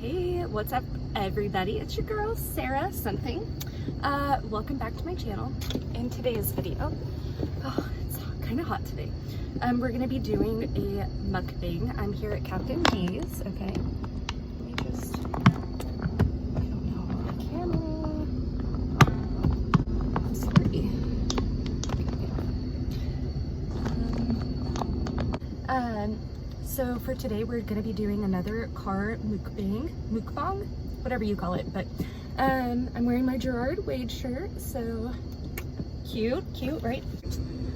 Hey, what's up everybody? It's your girl Sarah something. Welcome back to my channel. In today's video, it's kind of hot today. We're gonna be doing a mukbang. I'm here at Captain D's. Okay, let me just, I don't know, my camera. I'm sorry. So for today we're going to be doing another car mukbang, whatever you call it, but I'm wearing my Gerard Wade shirt, so cute, right?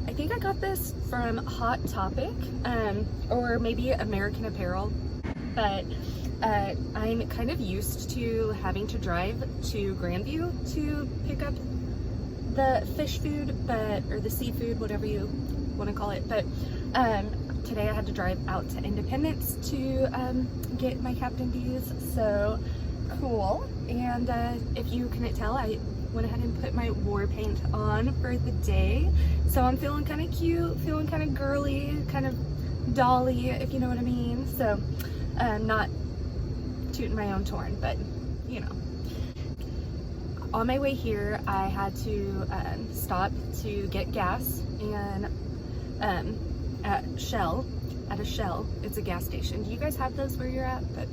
I think I got this from Hot Topic, or maybe American Apparel, but I'm kind of used to having to drive to Grandview to pick up the fish food, or the seafood, whatever you want to call it, but today I had to drive out to Independence to get my Captain D's, so cool. And if you couldn't tell, I went ahead and put my war paint on for the day, so I'm feeling kind of cute, feeling kind of girly, kind of dolly, if you know what I mean. So not tooting my own horn, but you know. On my way here I had to stop to get gas, and at a Shell. It's a gas station. Do you guys have those where you're at? But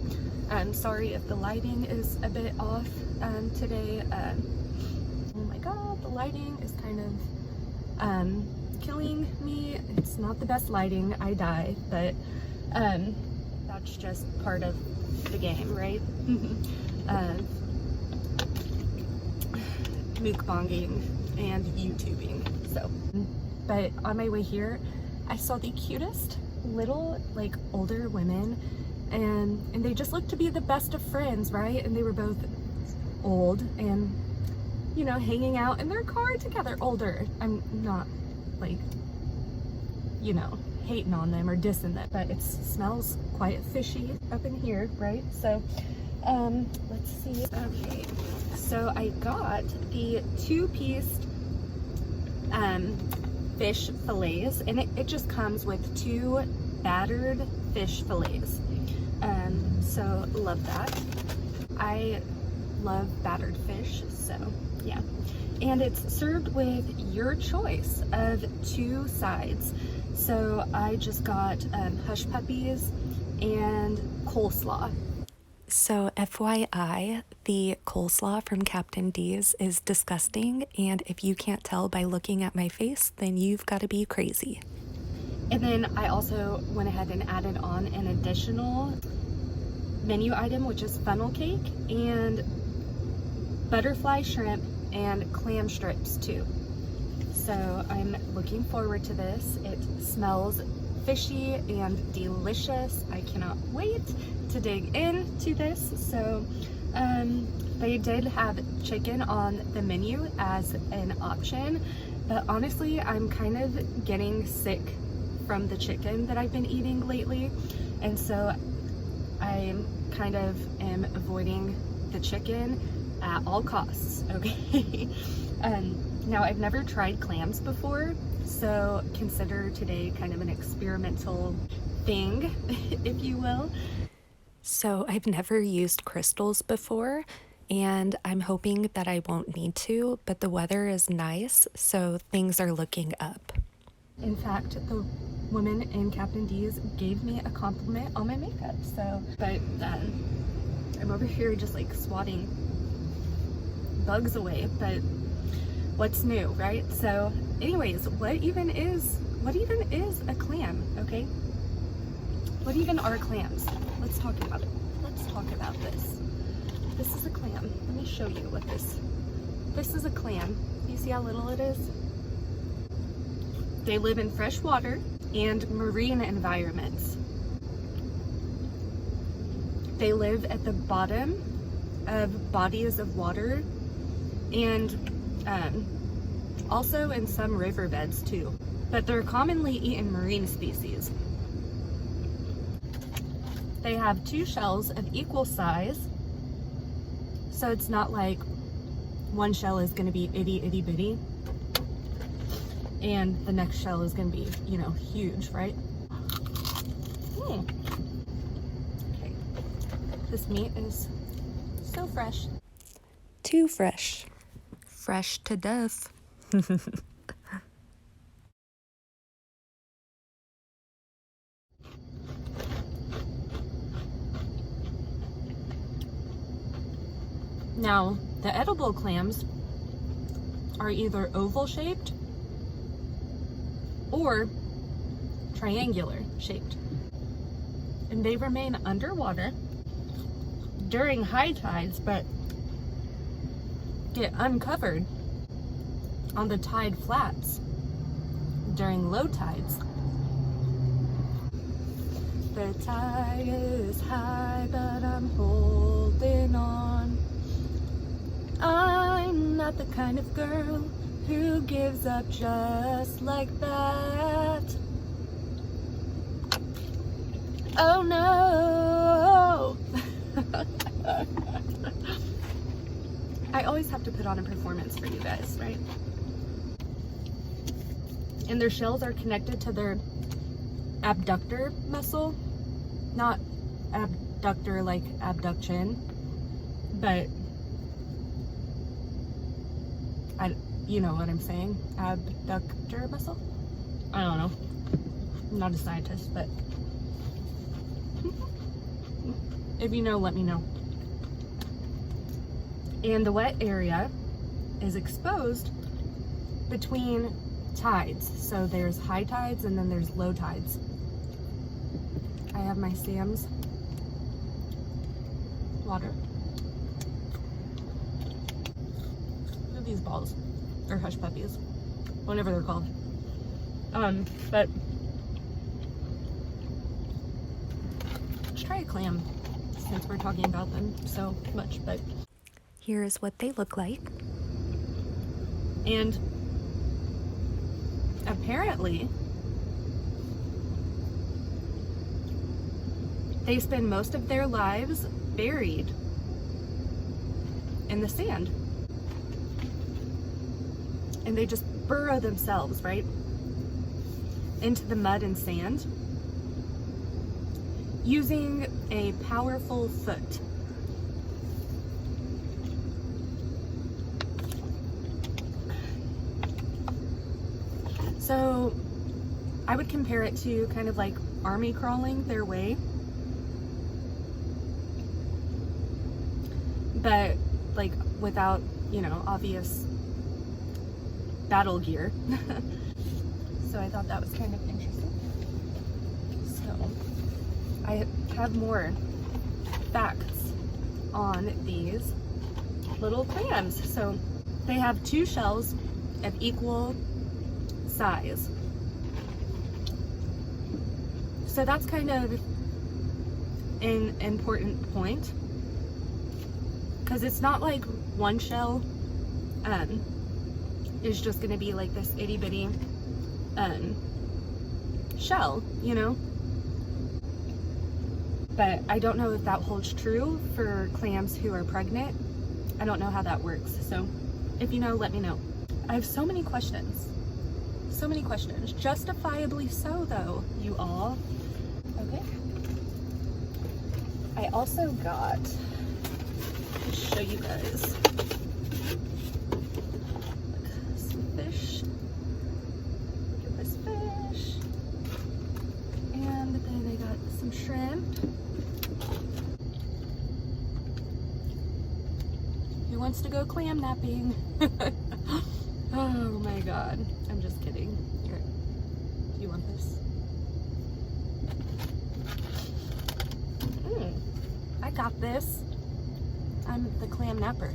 I'm sorry if the lighting is a bit off today. Oh my god, the lighting is kind of killing me. It's not the best lighting, I die, but that's just part of the game, right? Mukbanging and YouTubing. So, but on my way here I saw the cutest little, like, older women, and they just looked to be the best of friends, right? And they were both old and, you know, hanging out in their car together. Older. I'm not, like, you know, hating on them or dissing them, but it smells quite fishy up in here, right? So let's see. Okay, so I got the two-piece fish fillets, and it just comes with 2 battered fish fillets, so love that. I love battered fish, so yeah. And it's served with your choice of 2 sides, so I just got hush puppies and coleslaw. So FYI, the coleslaw from Captain D's is disgusting, and if you can't tell by looking at my face, then you've got to be crazy. And then I also went ahead and added on an additional menu item, which is funnel cake and butterfly shrimp and clam strips too. So I'm looking forward to this. It smells fishy and delicious. I cannot wait to dig into this. So they did have chicken on the menu as an option, but honestly I'm kind of getting sick from the chicken that I've been eating lately, and so I kind of am avoiding the chicken at all costs. Okay. Now I've never tried clams before, so consider today kind of an experimental thing, if you will. So I've never used crystals before, and I'm hoping that I won't need to, but the weather is nice, so things are looking up. In fact, the woman in Captain D's gave me a compliment on my makeup, so, but I'm over here just like swatting bugs away, but what's new, right? So anyways, what even is a clam? Okay, what even are clams? Let's talk about it. Let's talk about this. This is a clam. Let me show you what this is a clam. You see how little it is? They live in fresh water and marine environments. They live at the bottom of bodies of water, and also in some riverbeds too, but they're commonly eaten marine species. They have 2 shells of equal size, so it's not like one shell is going to be itty bitty and the next shell is going to be, you know, huge, right? Okay. This meat is so fresh. Too fresh. Fresh to death. Now, the edible clams are either oval shaped or triangular shaped. And they remain underwater during high tides, but get uncovered on the tide flats during low tides. The tide is high, but I'm holding on. I'm not the kind of girl who gives up just like that. Oh no! I always have to put on a performance for you guys, right? And their shells are connected to their abductor muscle. Not abductor like abduction, but you know what I'm saying? Abductor muscle? I don't know. I'm not a scientist, but if you know, let me know. And the wet area is exposed between tides. So there's high tides and then there's low tides. I have my Sam's water. Look at these balls. Or hush puppies. Whatever they're called. But let's try a clam since we're talking about them so much, but Here's what they look like. and apparently they spend most of their lives buried in the sand. And they just burrow themselves, right, into the mud and sand using a powerful foot. So I would compare it to kind of like army crawling their way, but like without, you know, obvious battle gear. So I thought that was kind of interesting. So I have more facts on these little clams. So they have 2 shells of equal size. So that's kind of an important point, because it's not like one shell is just going to be like this itty bitty shell, you know. But I don't know if that holds true for clams who are pregnant. I don't know how that works. So if you know, let me know. I have so many questions. So many questions. Justifiably so, though, you all. Okay. I also got, to show you guys, some fish. Look at this fish. And then I got some shrimp. Who wants to go clam napping? Oh my god. I'm just kidding. Here. Do you want this? I got this. I'm the clam napper.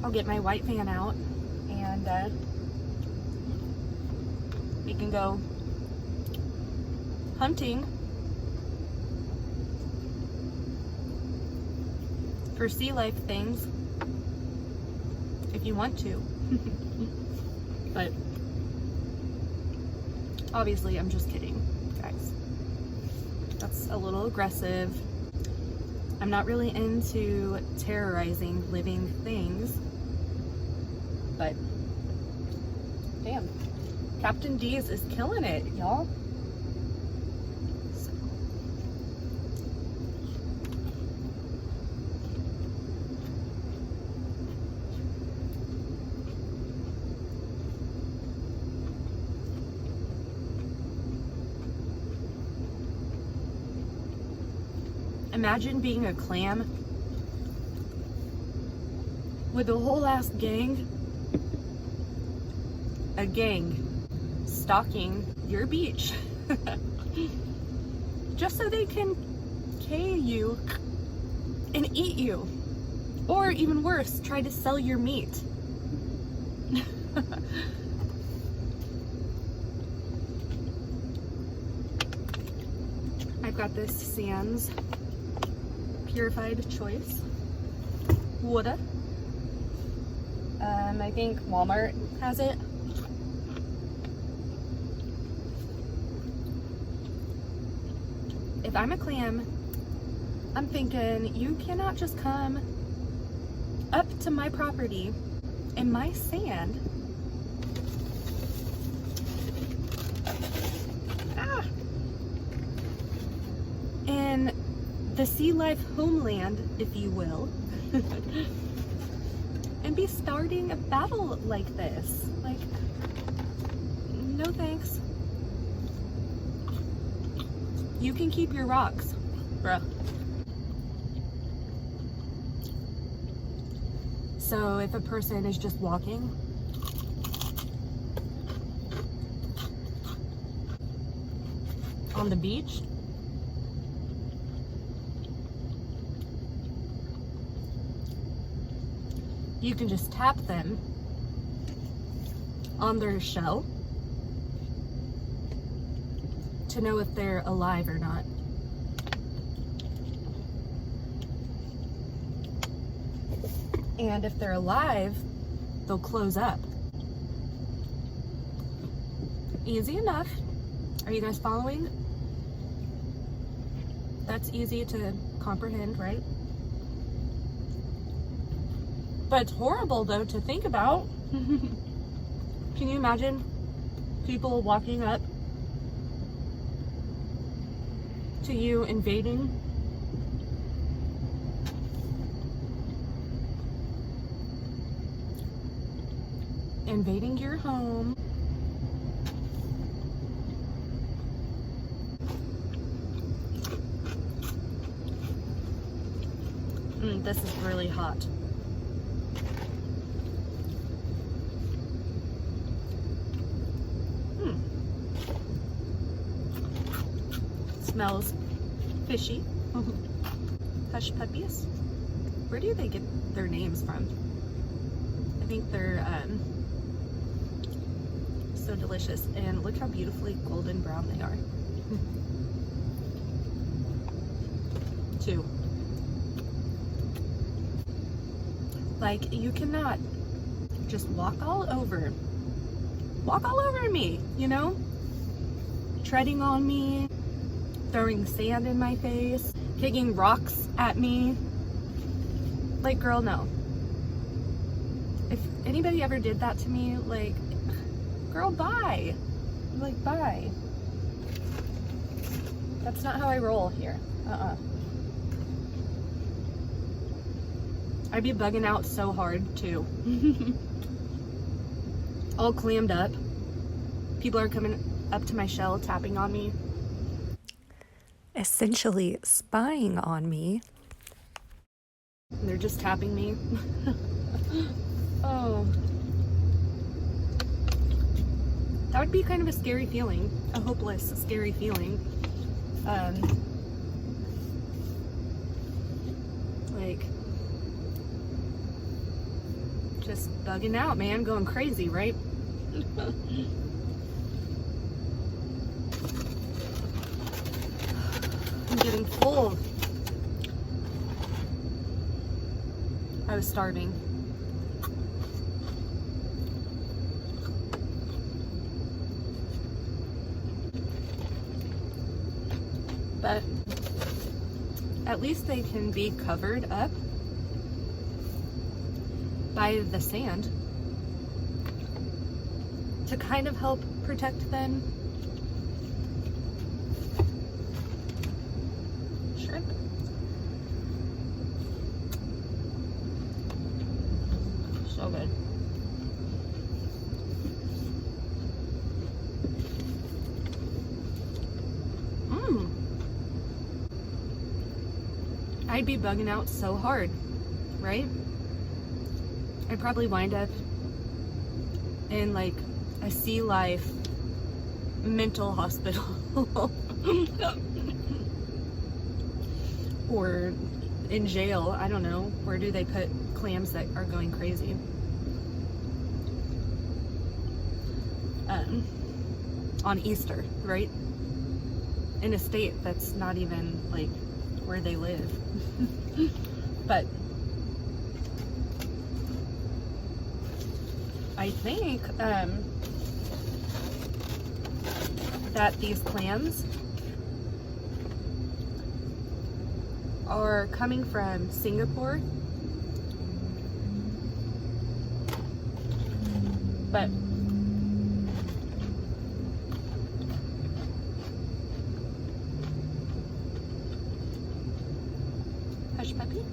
I'll get my white fan out and we can go hunting for sea life things if you want to. But obviously I'm just kidding, guys. That's a little aggressive. I'm not really into terrorizing living things, but damn, Captain D's is killing it, y'all. Imagine being a clam with a whole ass gang. A gang stalking your beach. Just so they can K you and eat you. Or even worse, try to sell your meat. I've got this Sands Purified Choice water. I think Walmart has it. If I'm a clam, I'm thinking you cannot just come up to my property in my sand. In the sea life homeland, if you will, and be starting a battle like this. Like, no thanks. You can keep your rocks, bruh. So if a person is just walking, on the beach, you can just tap them on their shell to know if they're alive or not. And if they're alive, they'll close up. Easy enough. Are you guys following? That's easy to comprehend, right? But it's horrible though to think about. Can you imagine people walking up to you, invading your home? This is really hot. Smells fishy. Hush puppies. Where do they get their names from? I think they're so delicious. And look how beautifully golden brown they are. Two. Like, you cannot just walk all over me, you know? Treading on me, throwing sand in my face, kicking rocks at me. Like, girl, no. If anybody ever did that to me, like, girl, bye. Like, bye. That's not how I roll here. I'd be bugging out so hard, too. All clammed up. People are coming up to my shell, tapping on me. Essentially spying on me. They're just tapping me. Oh. That would be kind of a scary feeling. A hopeless, scary feeling. Like, just bugging out, man. Going crazy, right? I'm getting full. I was starving. But at least they can be covered up by the sand to kind of help protect them. Shrimp. So good. I'd be bugging out so hard, right? I'd probably wind up in like a sea life mental hospital or in jail. I don't know. Where do they put clams that are going crazy? On Easter, right? In a state that's not even like where they live. But I think that these clams are coming from Singapore, but hush puppy.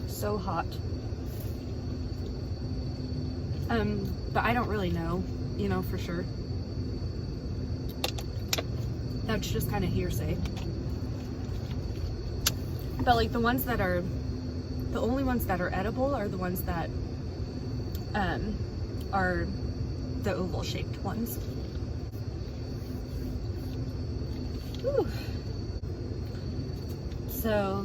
So hot. But I don't really know, you know, for sure. That's just kind of hearsay. But like the ones that are, the only ones that are edible are the ones that are the oval shaped ones. Whew. So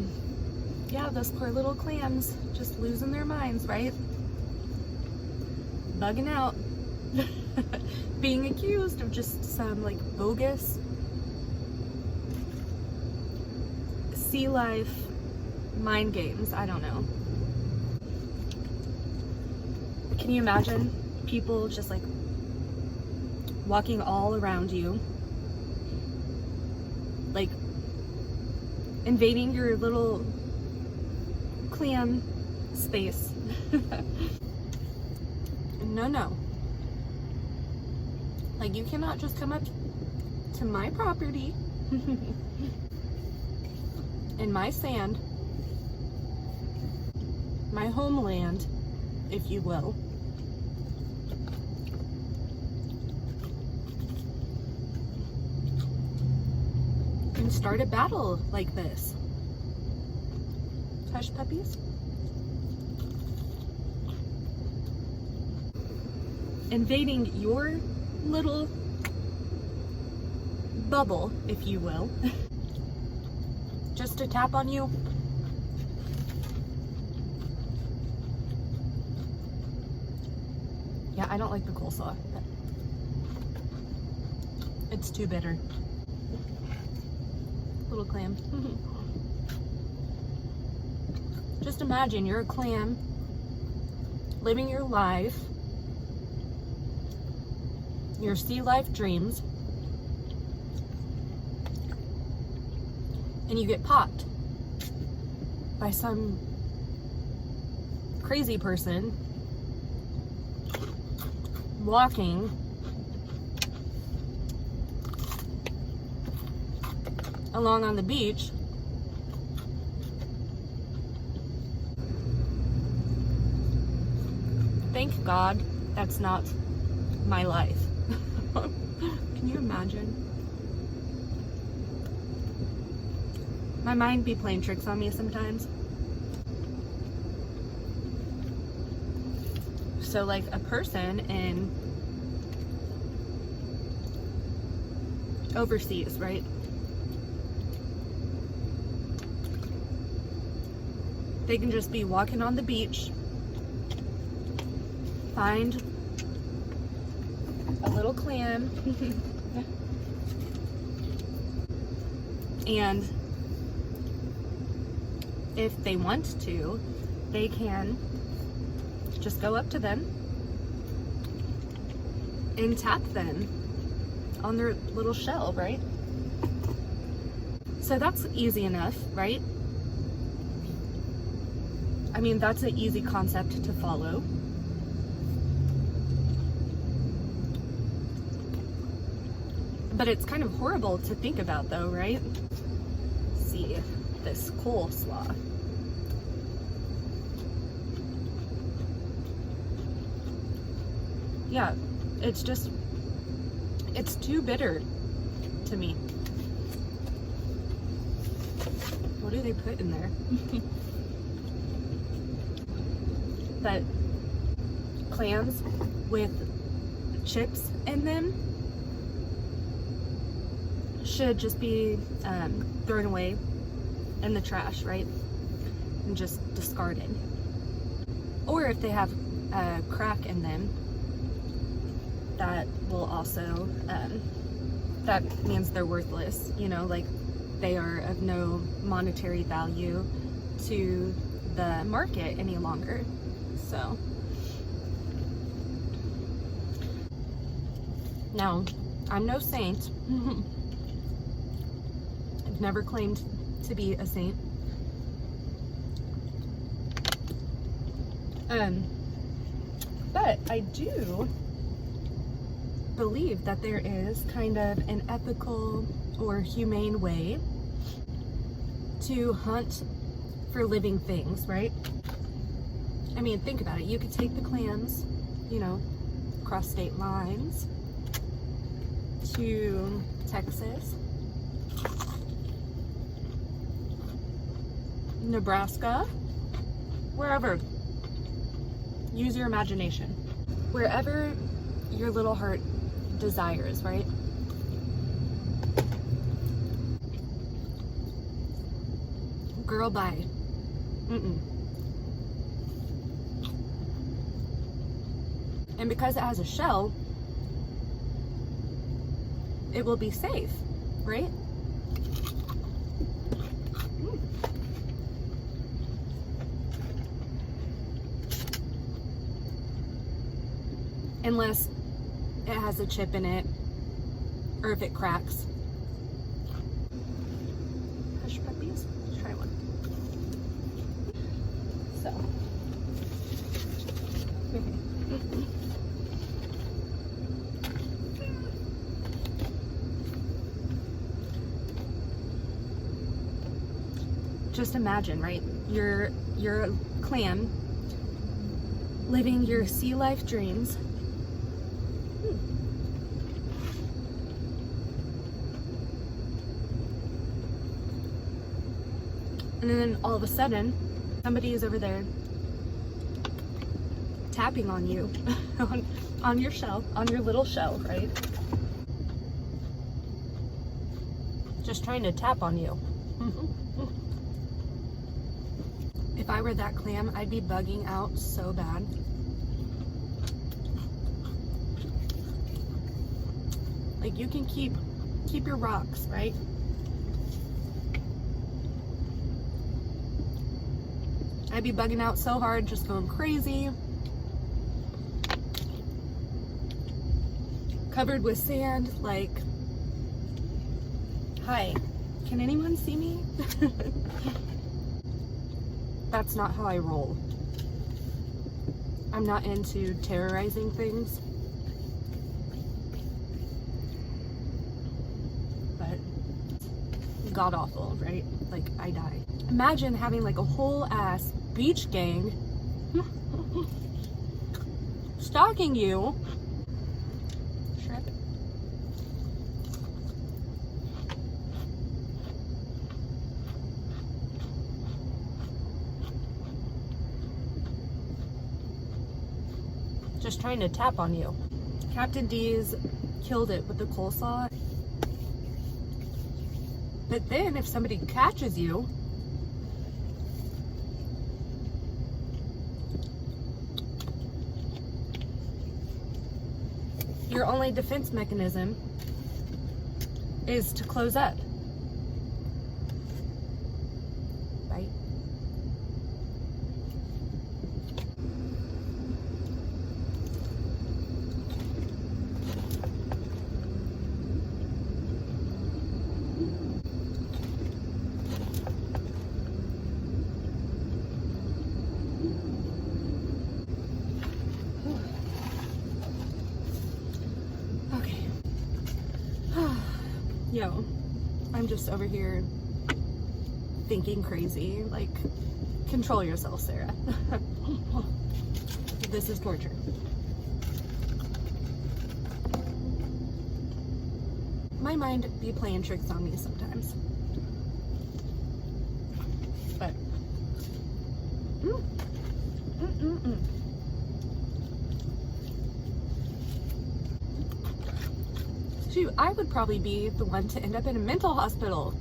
yeah, those poor little clams just losing their minds, right? Bugging out. Being accused of just some like bogus sea life mind games. I don't know. Can you imagine people just like walking all around you, like invading your little clam space? No. Like, you cannot just come up to my property in my sand, my homeland, if you will, and start a battle like this. Hush puppies. Invading your little bubble, if you will, just to tap on you. Yeah, I don't like the coleslaw. It's too bitter. Little clam. Just imagine you're a clam living your life, your sea life dreams, and you get popped by some crazy person walking along on the beach. Thank God that's not my life. Can you imagine? My mind be playing tricks on me sometimes. So like a person in overseas, right? They can just be walking on the beach, find a little clam, and if they want to, they can just go up to them and tap them on their little shell, right? So that's easy enough, right? I mean, that's an easy concept to follow. But it's kind of horrible to think about though, right? Let's see this coleslaw. Yeah, it's just, it's too bitter to me. What do they put in there? But clams with chips in them should just be thrown away in the trash, right? And just discarded. Or if they have a crack in them, that will also, that means they're worthless, you know, like they are of no monetary value to the market any longer. So now, I'm no saint. I've never claimed to be a saint. But I do believe that there is kind of an ethical or humane way to hunt for living things, right? I mean, think about it. You could take the clams, you know, across state lines to Texas, Nebraska, wherever. Use your imagination. Wherever your little heart desires, right? Girl, bye. And because it has a shell, it will be safe, right? Unless it has a chip in it, or if it cracks. Hush puppies, let's try one. So. Just imagine, right? You're a clam living your sea life dreams. And then all of a sudden, somebody is over there tapping on you, on your shell, on your little shell, right? Just trying to tap on you. If I were that clam, I'd be bugging out so bad. Like, you can keep your rocks, right? I'd be bugging out so hard, just going crazy. Covered with sand, like, hi, can anyone see me? That's not how I roll. I'm not into terrorizing things. But god awful, right? Like, I die. Imagine having like a whole ass beach gang stalking you. Shrimp. Just trying to tap on you. Captain D's killed it with the coleslaw. But then if somebody catches you, your only defense mechanism is to close up, right? Yo, I'm just over here thinking crazy. Like, control yourself, Sarah. This is torture. my mind be playing tricks on me sometimes. But shoot, I would probably be the one to end up in a mental hospital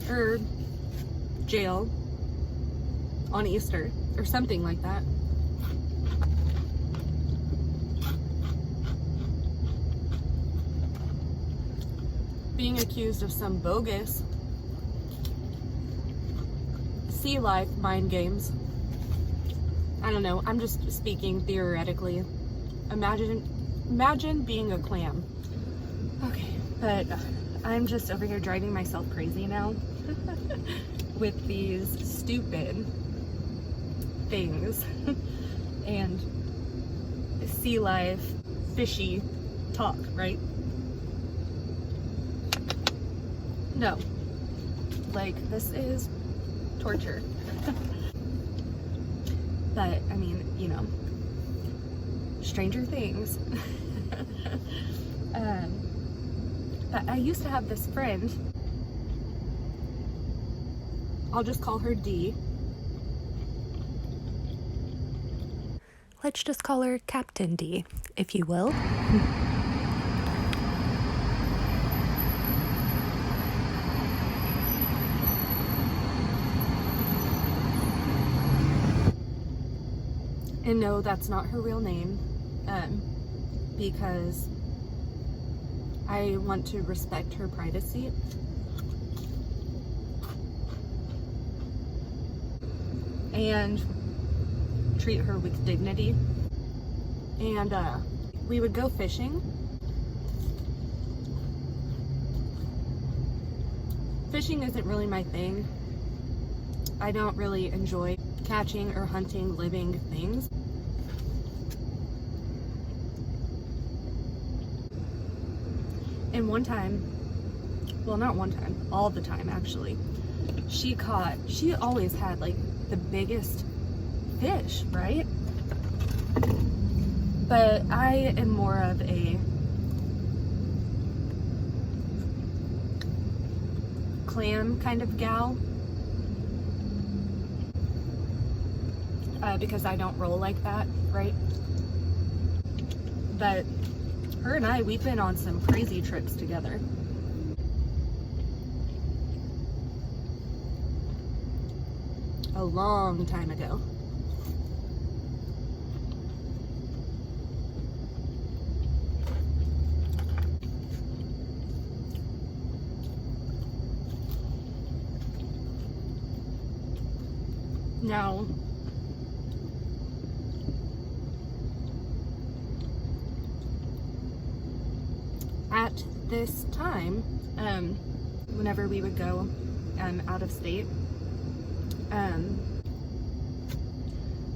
or jail on Easter or something like that. Being accused of some bogus sea life mind games. I don't know, I'm just speaking theoretically. Imagine being a clam. Okay, but I'm just over here driving myself crazy now with these stupid things and sea life fishy talk, right? No, like, this is torture. But I mean, you know, stranger things. But I used to have this friend, I'll just call her D. Let's just call her Captain D, if you will. And no, that's not her real name, because I want to respect her privacy. And treat her with dignity. And we would go fishing. Fishing isn't really my thing. I don't really enjoy catching or hunting living things. And one time, well, not one time, all the time actually, she always had like the biggest fish, right? But I am more of a clam kind of gal, because I don't roll like that, right? But her and I, we've been on some crazy trips together. A long time ago. Now, at this time, whenever we would go out of state,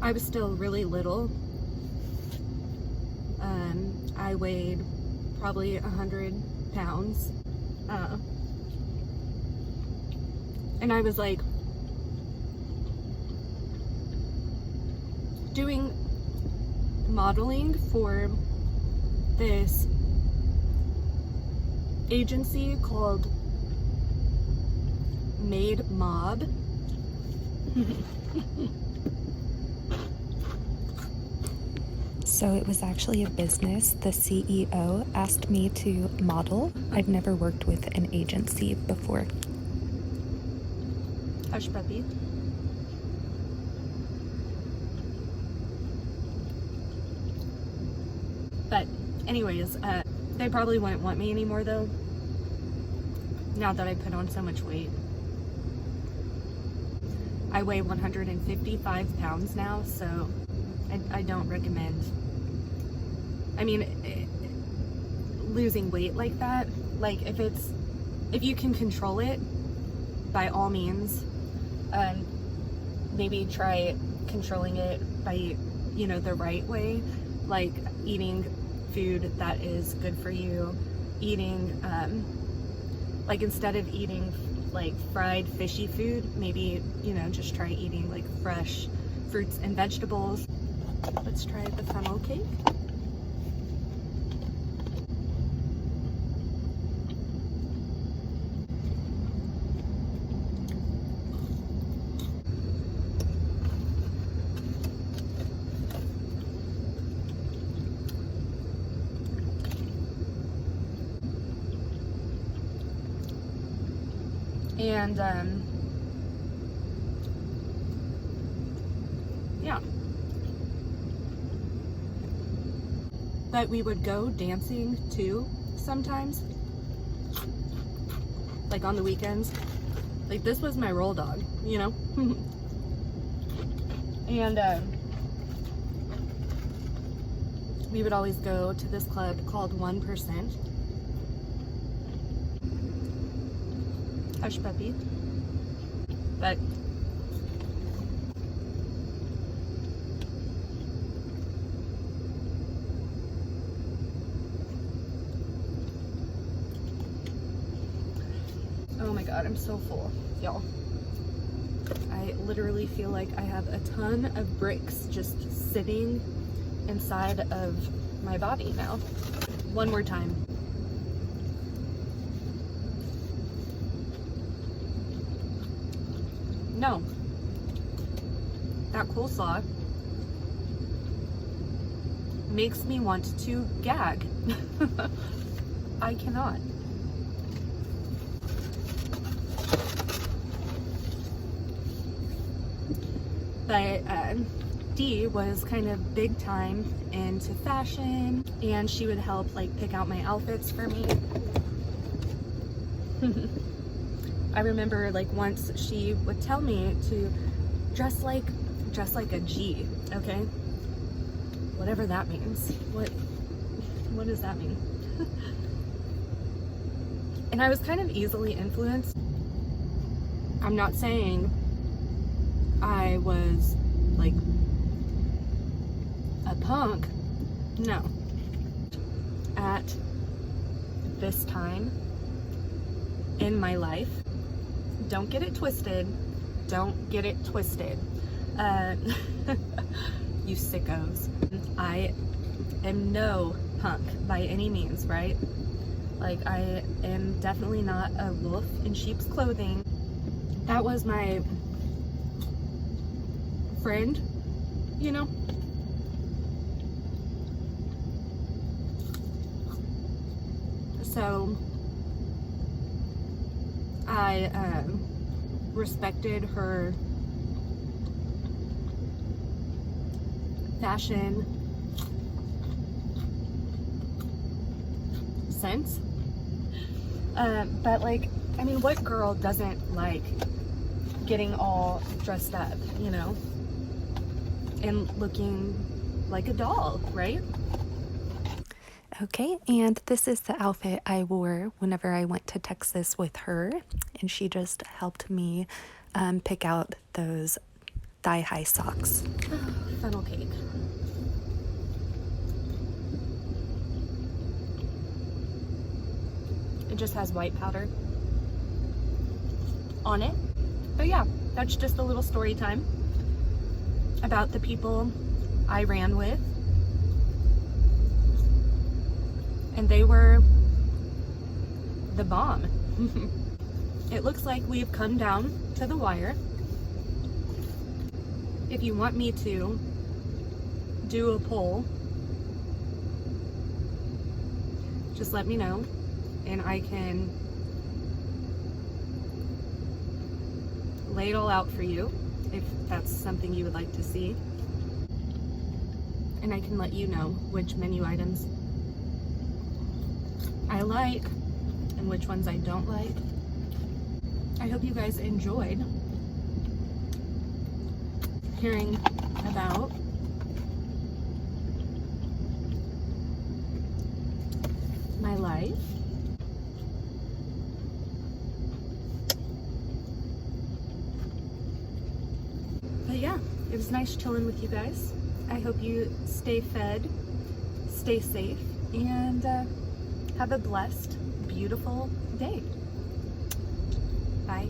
I was still really little. I weighed probably 100 pounds. And I was like doing modeling for this agency called Made Mob. So it was actually a business. The CEO asked me to model. I've never worked with an agency before. Hush puppy. But anyways, they probably wouldn't want me anymore though, now that I put on so much weight. I weigh 155 pounds now, so I don't recommend. I mean, losing weight like that, like if you can control it, by all means, maybe try controlling it by, you know, the right way, like eating food that is good for you, eating, like instead of eating like fried fishy food, maybe, you know, just try eating like fresh fruits and vegetables. Let's try the funnel cake. And yeah. But we would go dancing too sometimes, like on the weekends. Like, this was my roll dog, you know? And we would always go to this club called 1%. Hush puppy. But oh my god, I'm so full, y'all. I literally feel like I have a ton of bricks just sitting inside of my body now. One more time. No. That coleslaw makes me want to gag. I cannot. But Dee was kind of big time into fashion, and she would help like pick out my outfits for me. I remember like once she would tell me to dress like a G, okay? Whatever that means. What does that mean? And I was kind of easily influenced. I'm not saying I was like a punk. No. At this time in my life, don't get it twisted. Don't get it twisted. You sickos. I am no punk by any means, right? Like, I am definitely not a wolf in sheep's clothing. That was my friend, you know? So I respected her fashion sense. But like, I mean, what girl doesn't like getting all dressed up, you know? And looking like a doll, right? Okay, and this is the outfit I wore whenever I went to Texas with her, and she just helped me pick out those thigh-high socks. Funnel cake. It just has white powder on it. But yeah, that's just a little story time about the people I ran with. And they were the bomb. It looks like we've come down to the wire. If you want me to do a poll, just let me know and I can lay it all out for you if that's something you would like to see. And I can let you know which menu items I like and which ones I don't like. I hope you guys enjoyed hearing about my life. But yeah, it was nice chilling with you guys. I hope you stay fed, stay safe, and have a blessed, beautiful day. Bye.